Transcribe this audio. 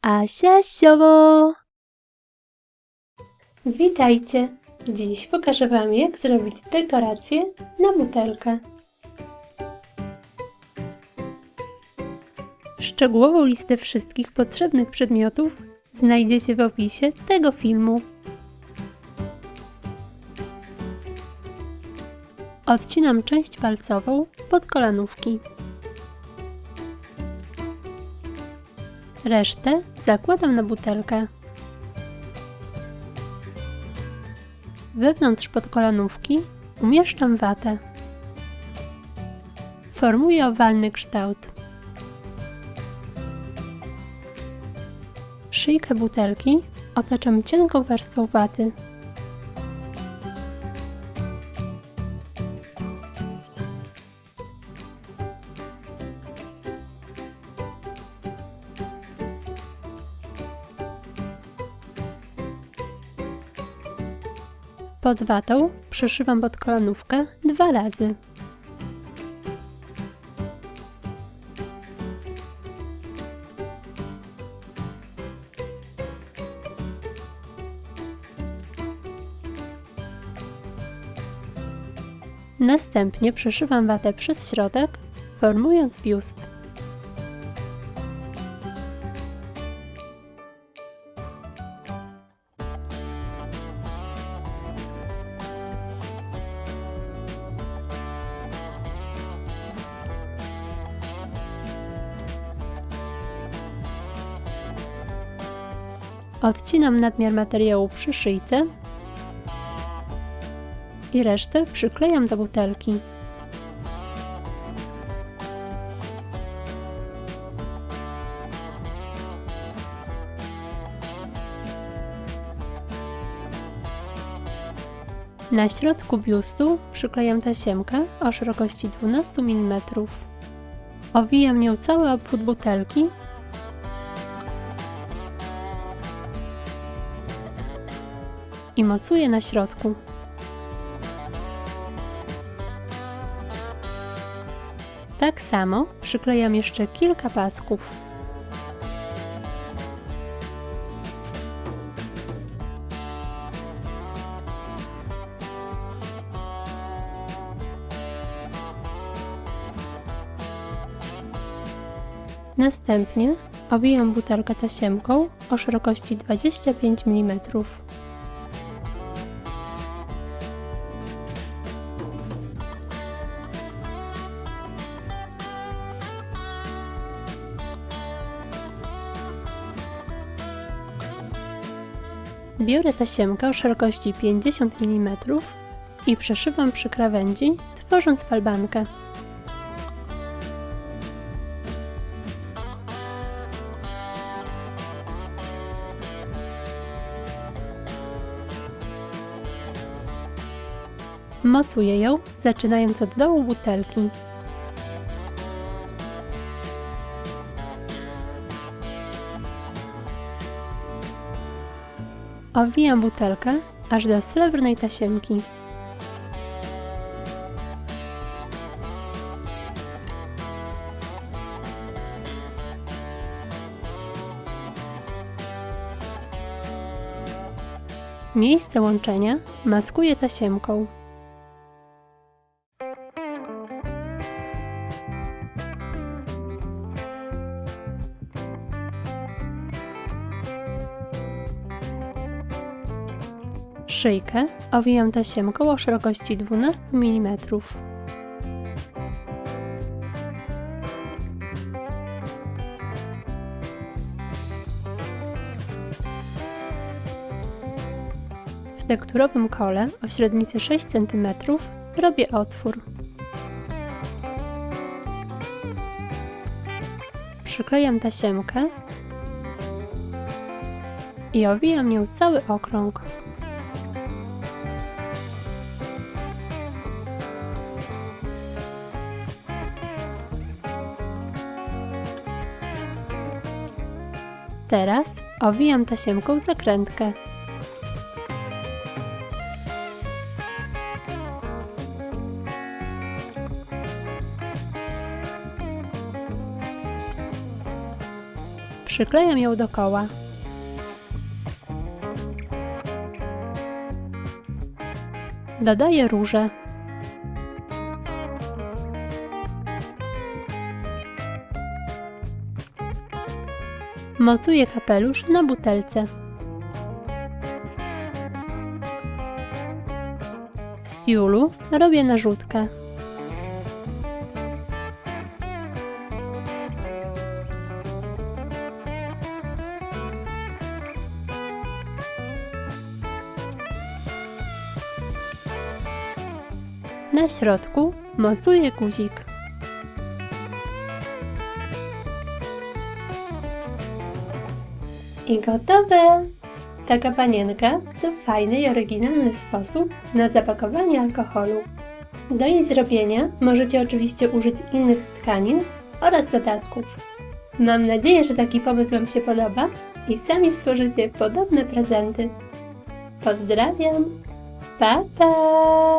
Asia Siowo! Witajcie! Dziś pokażę Wam, jak zrobić dekorację na butelkę. Szczegółową listę wszystkich potrzebnych przedmiotów znajdziecie w opisie tego filmu. Odcinam część palcową pod kolanówki. Resztę zakładam na butelkę. Wewnątrz podkolanówki umieszczam watę. Formuję owalny kształt. Szyjkę butelki otaczam cienką warstwą waty. Pod watą przeszywam podkolanówkę 2 razy. Następnie przeszywam watę przez środek, formując biust. Odcinam nadmiar materiału przy szyjce i resztę przyklejam do butelki. Na środku biustu przyklejam tasiemkę o szerokości 12 mm. Owijam nią cały obwód butelki i mocuję na środku. Tak samo przyklejam jeszcze kilka pasków. Następnie owijam butelkę tasiemką o szerokości 25 mm. Biorę tasiemkę o szerokości 50 mm i przeszywam przy krawędzi, tworząc falbankę. Mocuję ją, zaczynając od dołu butelki. Owijam butelkę aż do srebrnej tasiemki. Miejsce łączenia maskuję tasiemką. Szyjkę owijam tasiemką o szerokości 12 mm. W tekturowym kole o średnicy 6 cm robię otwór. Przyklejam tasiemkę i owijam nią cały okrąg. Teraz owijam tasiemką zakrętkę. Przyklejam ją do koła. Dodaję róże. Mocuję kapelusz na butelce. Z tiulu robię narzutkę. Na środku mocuję guzik. I gotowe! Taka panienka to fajny i oryginalny sposób na zapakowanie alkoholu. Do jej zrobienia możecie oczywiście użyć innych tkanin oraz dodatków. Mam nadzieję, że taki pomysł Wam się podoba i sami stworzycie podobne prezenty. Pozdrawiam! Pa, pa!